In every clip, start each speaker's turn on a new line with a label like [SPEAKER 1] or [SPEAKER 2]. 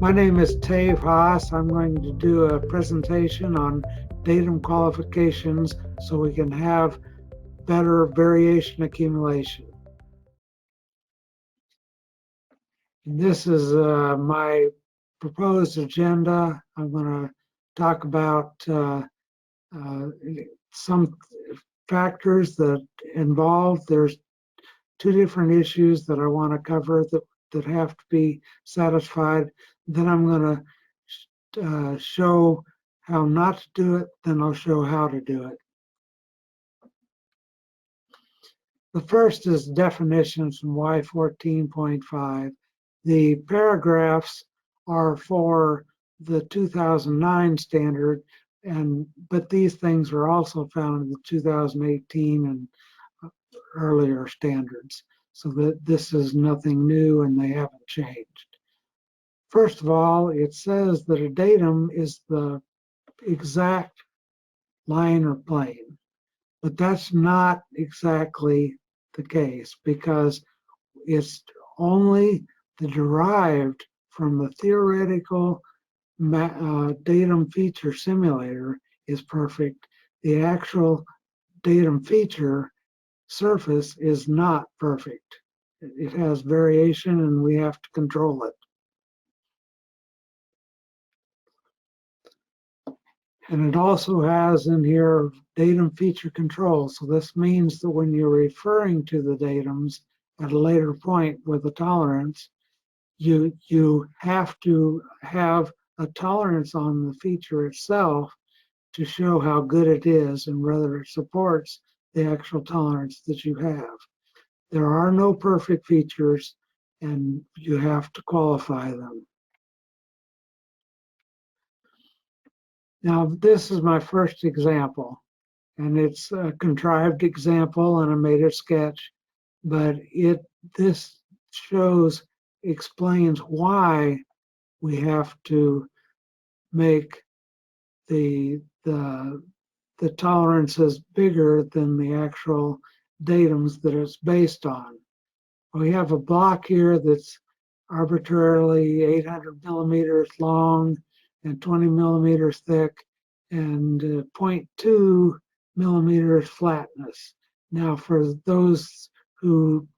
[SPEAKER 1] My name is Tave Hass. I'm going to do a presentation on datum qualifications so we can have better variation accumulation. And this is my proposed agenda. I'm going to talk about some factors that involved. There's two different issues that I want to cover that have to be satisfied. Then I'm going to show how not to do it. Then I'll show how to do it. The first is definitions from Y14.5. The paragraphs are for the 2009 standard, but these things are also found in the 2018 and earlier standards. So that this is nothing new and they haven't changed. First of all, it says that a datum is the exact line or plane, but that's not exactly the case because it's only the derived from the theoretical datum feature simulator is perfect. The actual datum feature surface is not perfect. It has variation and we have to control it. And it also has in here datum feature control. So this means that when you're referring to the datums at a later point with a tolerance, you have to have a tolerance on the feature itself to show how good it is and whether it supports the actual tolerance that you have. There are no perfect features and you have to qualify them. Now, this is my first example, and it's a contrived example, and I made a sketch, but this explains why we have to make the tolerances bigger than the actual datums that it's based on. We have a block here that's arbitrarily 800 millimeters long and 20 millimeters thick and 0.2 millimeters flatness. Now, for those who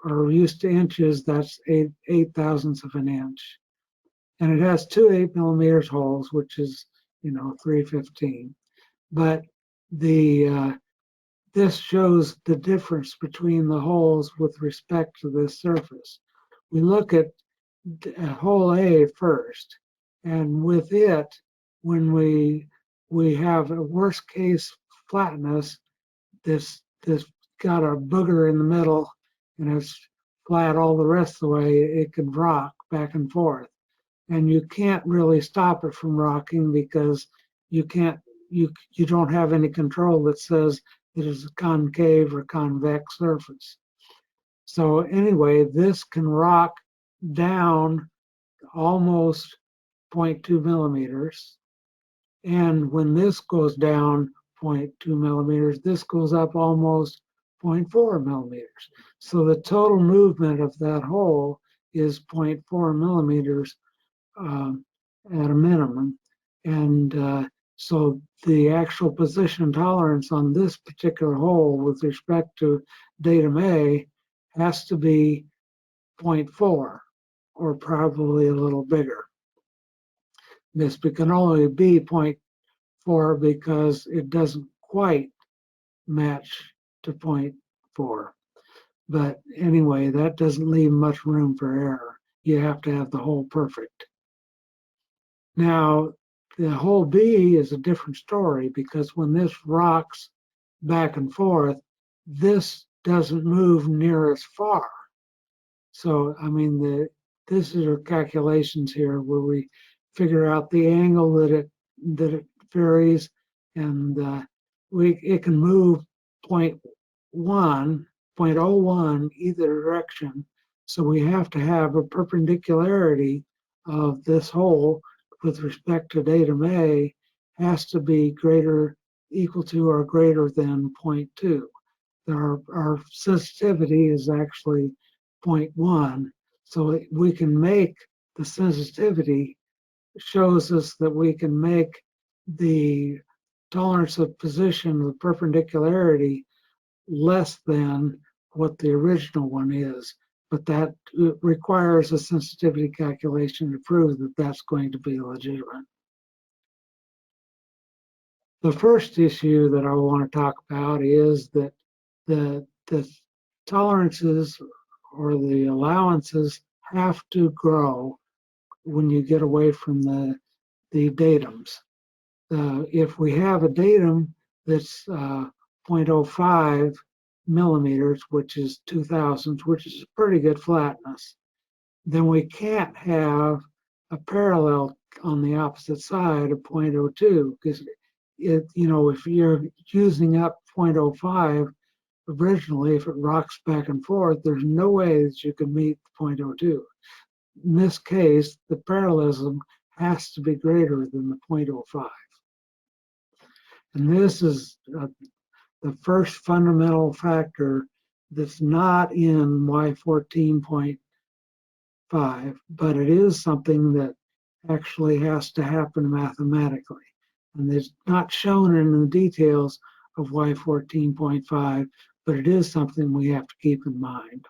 [SPEAKER 1] are used to inches, that's 8/8,000ths of an inch. And it has two 8 millimeters holes, which is, 315. But this shows the difference between the holes with respect to this surface. We look at hole A first, and with it, when we have a worst case flatness, this got a booger in the middle and it's flat all the rest of the way. It can rock back and forth, and you can't really stop it from rocking because you don't have any control that says it is a concave or convex surface. So anyway, this can rock down almost 0.2 millimeters. And when this goes down 0.2 millimeters, this goes up almost 0.4 millimeters. So the total movement of that hole is 0.4 millimeters at a minimum. And so the actual position tolerance on this particular hole with respect to datum A has to be 0.4 or probably a little bigger. This can only be 0.4 because it doesn't quite match to 0.4. But anyway, that doesn't leave much room for error. You have to have the hole perfect. Now, the hole B is a different story because when this rocks back and forth, this doesn't move near as far. So, I mean, this is our calculations here where we figure out the angle that it varies, and it can move 0.1, 0.01 either direction. So we have to have a perpendicularity of this hole with respect to datum A has to be equal to or greater than 0.2. Our sensitivity is actually 0.1. So we can make the sensitivity shows us that we can make the tolerance of position, the perpendicularity, less than what the original one is. But that requires a sensitivity calculation to prove that that's going to be legitimate. The first issue that I want to talk about is that the tolerances or the allowances have to grow when you get away from the datums. If we have a datum that's 0.05 millimeters, which is 2,000, which is pretty good flatness, then we can't have a parallel on the opposite side of 0.02 because if you're using up 0.05 originally, if it rocks back and forth, there's no way that you can meet 0.02. In this case, the parallelism has to be greater than the 0.05. And this is the first fundamental factor that's not in Y14.5, but it is something that actually has to happen mathematically. And it's not shown in the details of Y14.5, but it is something we have to keep in mind.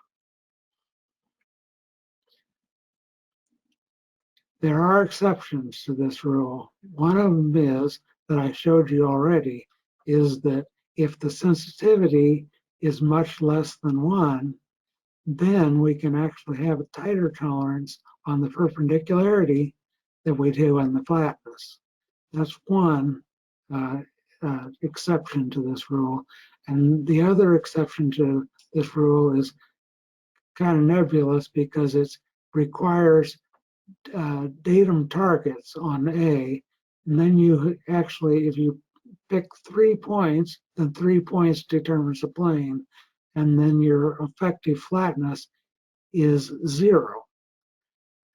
[SPEAKER 1] There are exceptions to this rule. One of them is that I showed you already, is that if the sensitivity is much less than 1, then we can actually have a tighter tolerance on the perpendicularity than we do on the flatness. That's one exception to this rule. And the other exception to this rule is kind of nebulous because it requires datum targets on A, and then you actually, if you pick 3 points, then 3 points determines the plane, and then your effective flatness is 0.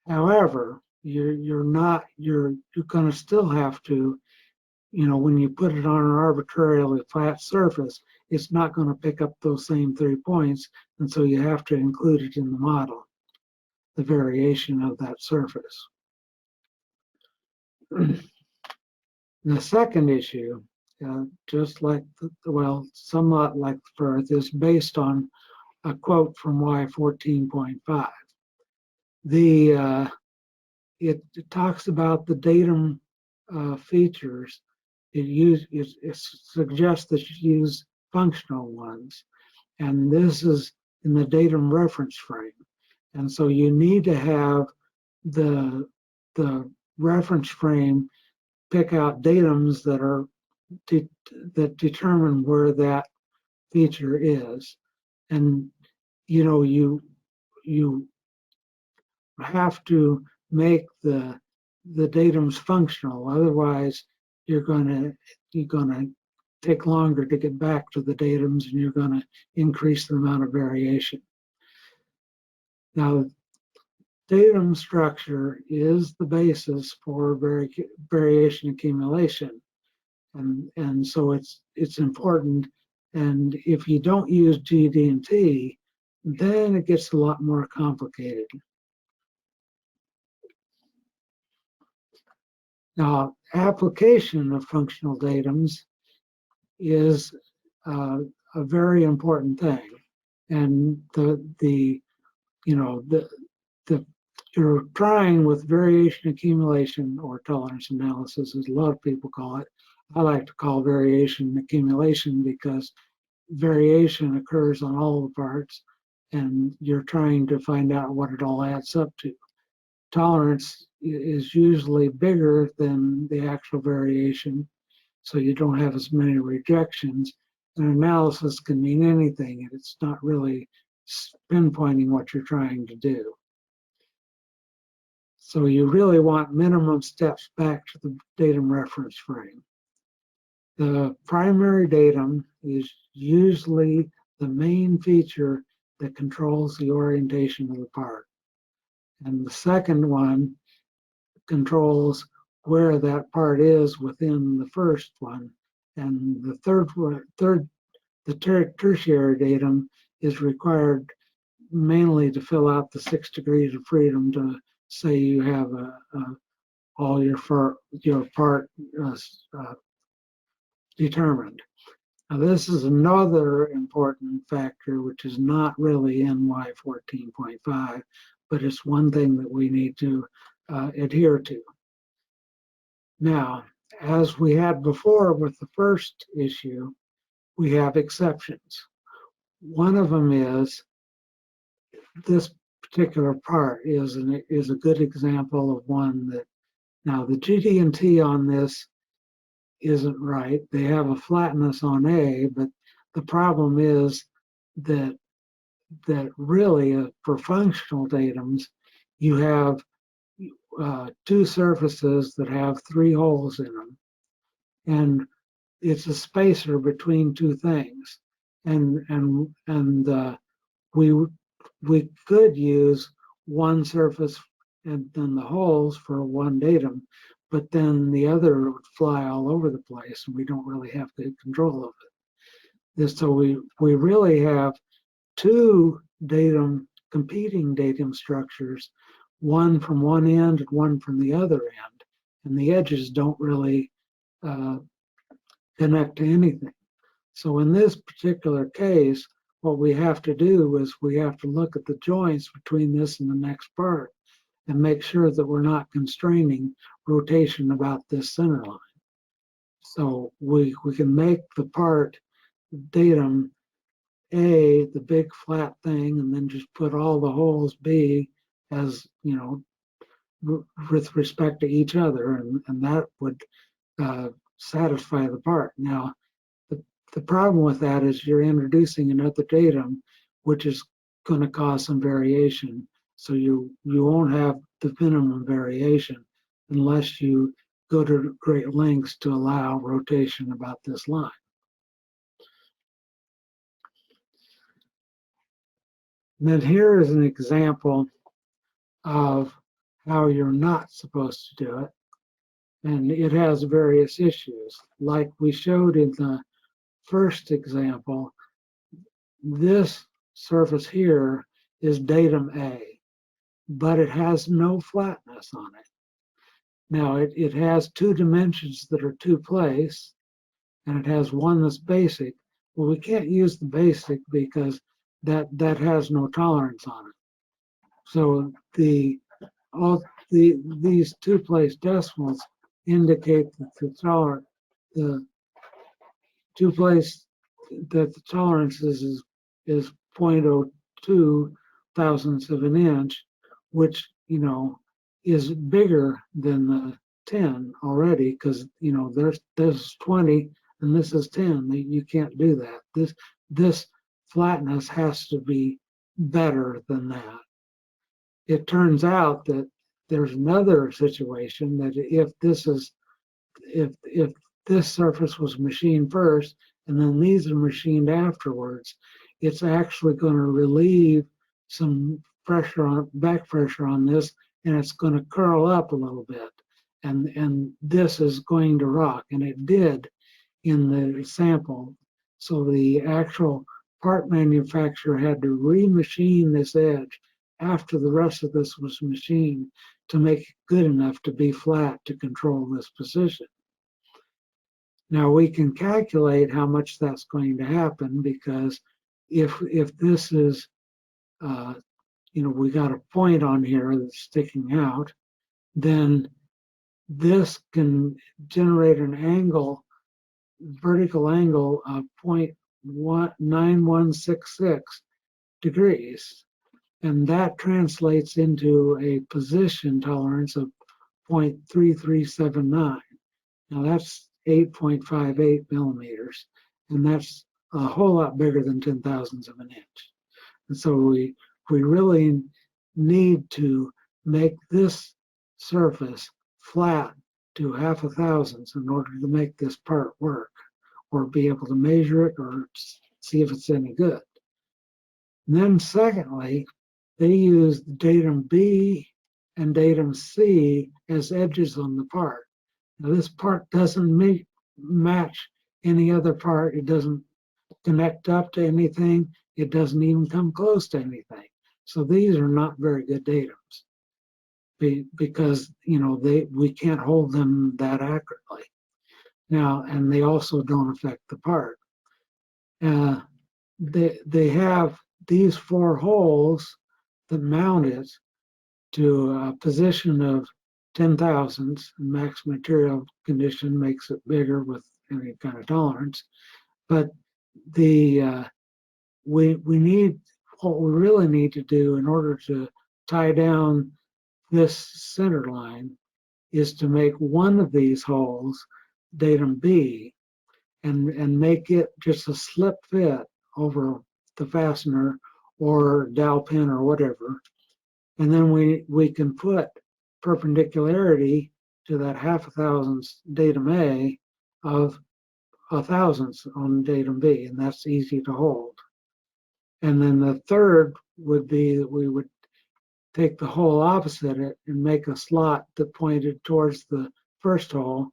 [SPEAKER 1] However, you're going to still have to, when you put it on an arbitrarily flat surface, it's not going to pick up those same 3 points, and so you have to include it in the model, the variation of that surface. The second issue, just like, somewhat like the first, is based on a quote from Y14.5. It talks about the datum features. It suggests that you use functional ones, and this is in the datum reference frame. And so you need to have the reference frame pick out datums that determine where that feature is. And you have to make the datums functional, otherwise you're gonna take longer to get back to the datums, and you're gonna increase the amount of variation. Now, datum structure is the basis for variation accumulation, and so it's important. And if you don't use GD&T, then it gets a lot more complicated. Now, application of functional datums is a very important thing, and you're trying with variation accumulation or tolerance analysis, as a lot of people call it. I like to call variation accumulation because variation occurs on all the parts, and you're trying to find out what it all adds up to. Tolerance is usually bigger than the actual variation, so you don't have as many rejections. And analysis can mean anything, and it's not really pinpointing what you're trying to do. So you really want minimum steps back to the datum reference frame. The primary datum is usually the main feature that controls the orientation of the part. And the second one controls where that part is within the first one. And the tertiary datum is required mainly to fill out the 6 degrees of freedom to say you have all your part determined. Now, this is another important factor, which is not really in Y14.5, but it's one thing that we need to adhere to. Now, as we had before with the first issue, we have exceptions. One of them is this particular part is a good example of one that, now the GD&T on this isn't right. They have a flatness on A, but the problem is that really for functional datums, you have two surfaces that have three holes in them, and it's a spacer between two things, and we could use one surface and then the holes for one datum, but then the other would fly all over the place, and we don't really have good control of it. So we really have two competing datum structures, one from one end and one from the other end, and the edges don't really connect to anything. So in this particular case, what we have to do is we have to look at the joints between this and the next part and make sure that we're not constraining rotation about this center line. So we can make the part datum A, the big flat thing, and then just put all the holes B as, with respect to each other, and that would satisfy the part. Now, the problem with that is you're introducing another datum, which is going to cause some variation. So you won't have the minimum variation unless you go to great lengths to allow rotation about this line. And then here is an example of how you're not supposed to do it. And it has various issues. Like we showed in the first example, this surface here is datum A, but it has no flatness on it. Now it has two dimensions that are two place, and it has one that's basic. Well, we can't use the basic because that has no tolerance on it. So these two place decimals indicate that the two place that the tolerance is 0.02 thousandths of an inch, which is bigger than the 10 already, because there's this 20 and this is 10. You can't do that. This flatness has to be better than that. It turns out that there's another situation that if this surface was machined first and then these are machined afterwards, it's actually going to relieve some back pressure on this, and it's going to curl up a little bit, and this is going to rock, and it did in the sample. So the actual part manufacturer had to remachine this edge after the rest of this was machined to make it good enough to be flat to control this position. Now we can calculate how much that's going to happen, because if this is, we got a point on here that's sticking out, then this can generate an angle, vertical angle of 0.9166 degrees. And that translates into a position tolerance of 0.3379. Now that's 8.58 millimeters, and that's a whole lot bigger than 10 thousandths of an inch. And so we really need to make this surface flat to 0.5 thousandths in order to make this part work, or be able to measure it or see if it's any good. And then secondly, they use datum B and datum C as edges on the part. Now this part doesn't match any other part. It doesn't connect up to anything. It doesn't even come close to anything. So these are not very good datums, because we can't hold them that accurately now, and they also don't affect the part. They have these 4 holes that mount it to a position of 10 thousandths. Max material condition makes it bigger with any kind of tolerance. But the we need, what we really need to do in order to tie down this center line is to make one of these holes datum B and make it just a slip fit over the fastener or dowel pin or whatever. And then we can put perpendicularity to that 1/2 thousandths datum A of 1 thousandths on datum B, and that's easy to hold. And then the third would be that we would take the hole opposite it and make a slot that pointed towards the first hole.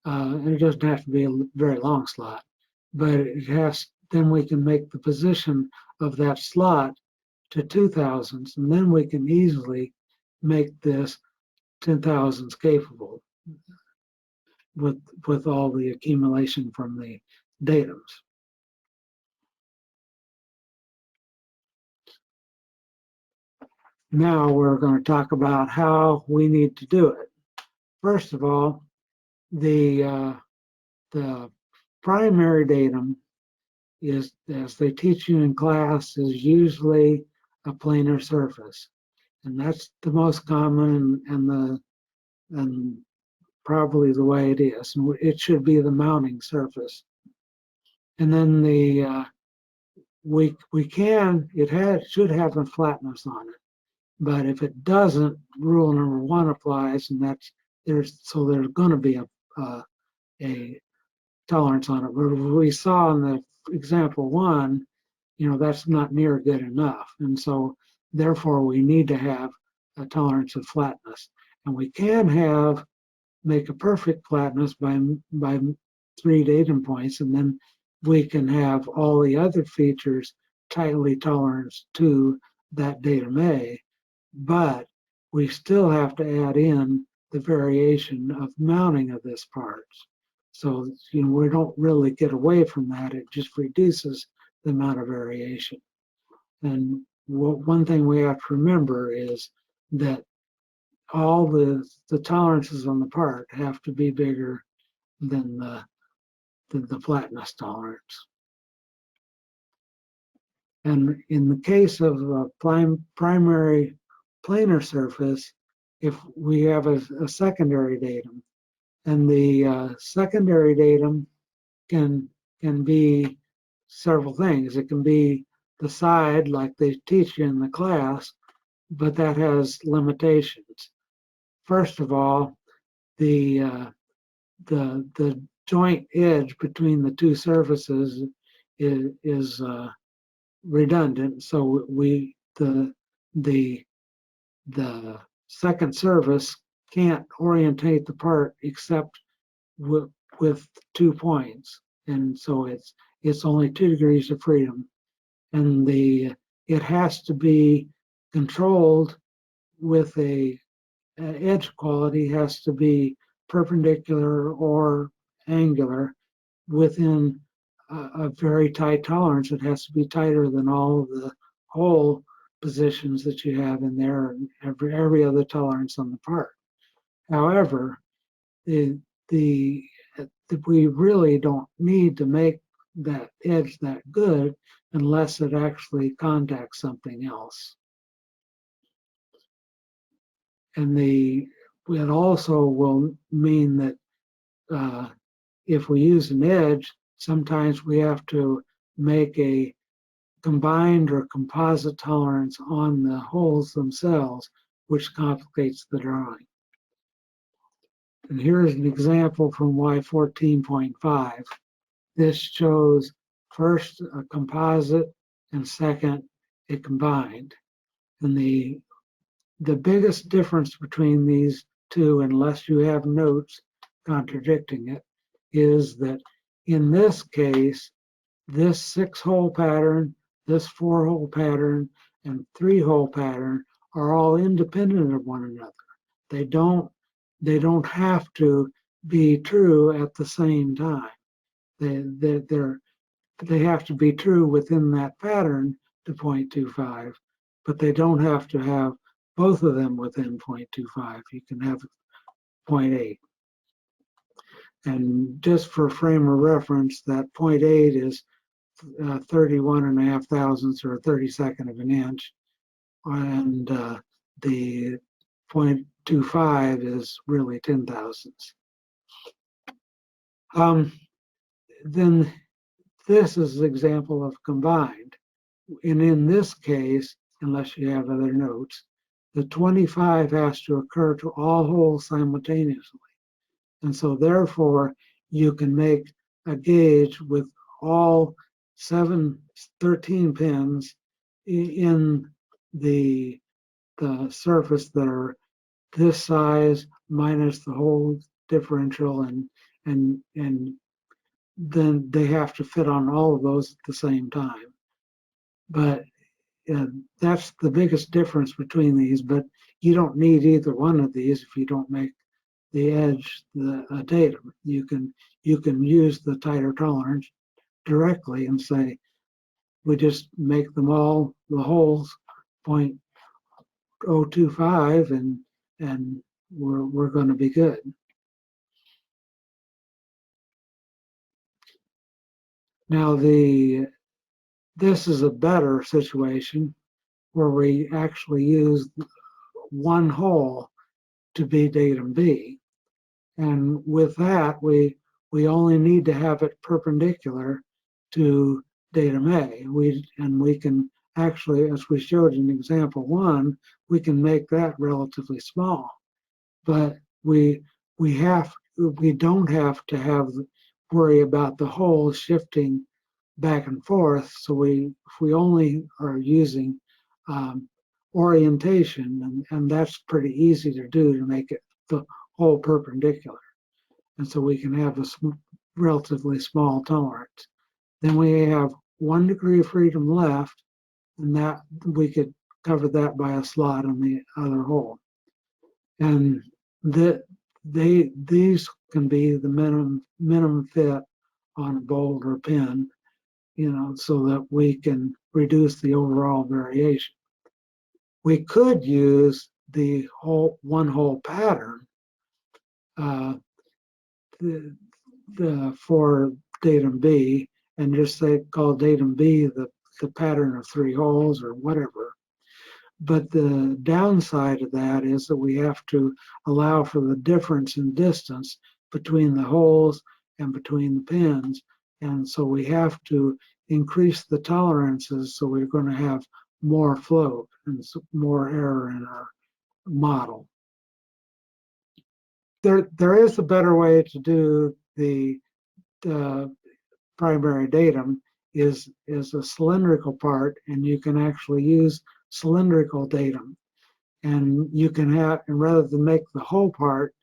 [SPEAKER 1] And it doesn't have to be a very long slot, but it has, then we can make the position of that slot to 2 thousandths, and then we can easily make this 10 thousandths capable with all the accumulation from the datums. Now we're going to talk about how we need to do it. First of all, the primary datum is, as they teach you in class, is usually a planar surface, and that's the most common and probably the way it is. And it should be the mounting surface. And then the it should have a flatness on it. But if it doesn't, rule number 1 applies, and that's there's going to be a tolerance on it. But we saw in the example 1, that's not near good enough, and so therefore we need to have a tolerance of flatness, and we can make a perfect flatness by 3 datum points, and then we can have all the other features tightly toleranced to that datum A. But we still have to add in the variation of mounting of this part. So, we don't really get away from that. It just reduces the amount of variation. And one thing we have to remember is that all the tolerances on the part have to be bigger than the flatness tolerance. And in the case of a primary planar surface, if we have a secondary datum, and the secondary datum can be several things. It can be the side, like they teach you in the class, but that has limitations. First of all, the joint edge between the 2 surfaces is redundant. So the second surface can't orientate the part except with 2 points, and so it's only 2 degrees of freedom, and it has to be controlled with a edge quality has to be perpendicular or angular within a very tight tolerance. It has to be tighter than all of the hole positions that you have in there and every other tolerance on the part. However, we really don't need to make that edge that good unless it actually contacts something else. And it also will mean that if we use an edge, sometimes we have to make a combined or composite tolerance on the holes themselves, which complicates the drawing. And here's an example from Y14.5. This shows first a composite and second a combined. And the biggest difference between these two, unless you have notes contradicting it, is that in this case, this 6-hole pattern, this 4-hole pattern, and 3-hole pattern are all independent of one another. They don't have to be true at the same time. They have to be true within that pattern to 0.25, but they don't have to have both of them within 0.25. You can have 0.8. And just for frame of reference, that 0.8 is 31.5 thousandths or a 32nd of an inch, and the 0.25 is really 10 thousandths. Then this is an example of combined. And in this case, unless you have other notes, the 25 has to occur to all holes simultaneously. And so therefore, you can make a gauge with all 13 pins in the surface that are this size minus the whole differential, and then they have to fit on all of those at the same time. But that's the biggest difference between these. But you don't need either one of these if you don't make the edge a datum. You can use the tighter tolerance directly and say we just make them all the holes 0.025 and we're going to be good. Now this is a better situation where we actually use one hole to be datum B. And with that, we only need to have it perpendicular to datum A. We can actually, as we showed in example 1, we can make that relatively small. But we don't have to worry about the holes shifting back and forth. So if we only are using orientation, and that's pretty easy to do to make it the hole perpendicular. And so we can have a relatively small tolerance. Then we have 1 degree of freedom left, and that we could cover that by a slot on the other hole. And these can be the minimum fit on a bolt or pin, so that we can reduce the overall variation. We could use the one hole pattern for datum B, and just call datum B the pattern of 3 holes or whatever. But the downside of that is that we have to allow for the difference in distance between the holes and between the pins. And so we have to increase the tolerances, so we're going to have more float and more error in our model. There is a better way to do the primary datum is a cylindrical part, and you can actually use cylindrical datum. And you can have, and rather than make the whole part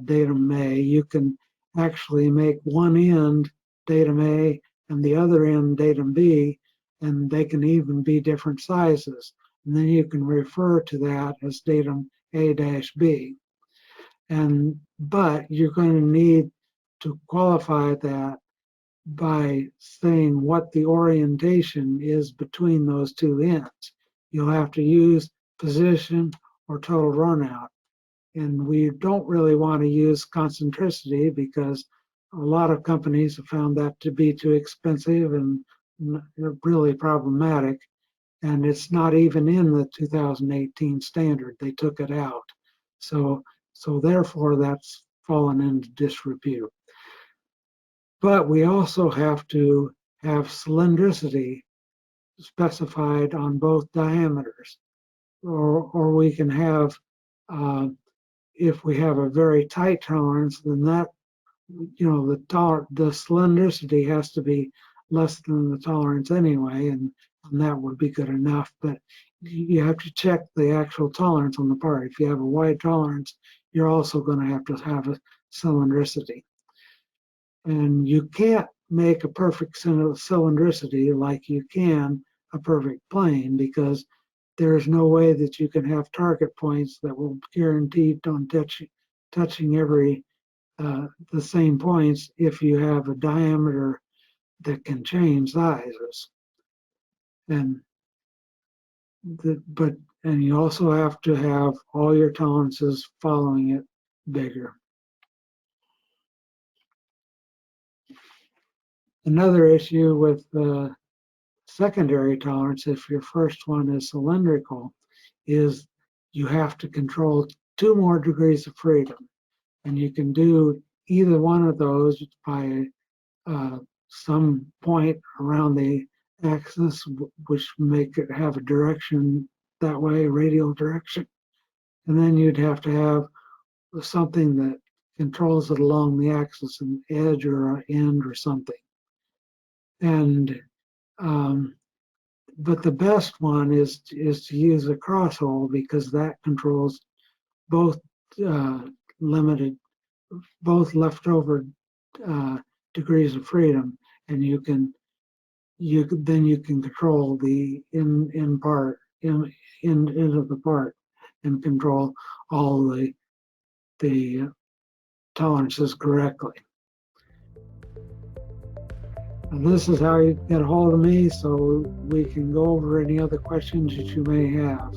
[SPEAKER 1] datum A, you can actually make one end datum A and the other end datum B, and they can even be different sizes. And then you can refer to that as datum A-B. But you're going to need to qualify that by saying what the orientation is between those two ends. You'll have to use position or total runout. And we don't really want to use concentricity because a lot of companies have found that to be too expensive and really problematic. And it's not even in the 2018 standard. They took it out. So therefore, that's fallen into disrepute. But we also have to have cylindricity specified on both diameters. Or we can have, if we have a very tight tolerance, then that, the cylindricity has to be less than the tolerance anyway, and that would be good enough. But you have to check the actual tolerance on the part. If you have a wide tolerance, you're also going to have a cylindricity. And you can't make a perfect cylindricity like you can a perfect plane, because there is no way that you can have target points that will guarantee on touching every the same points if you have a diameter that can change sizes. And and you also have to have all your tolerances following it bigger. Another issue with the secondary tolerance, if your first one is cylindrical, is you have to control 2 more degrees of freedom. And you can do either one of those by some point around the axis, which make it have a direction that way, radial direction. And then you'd have to have something that controls it along the axis, an edge or an end or something. And but the best one is to use a cross hole, because that controls both both leftover degrees of freedom, and then you can control the end of the part and control all the tolerances correctly. And this is how you get a hold of me, so we can go over any other questions that you may have.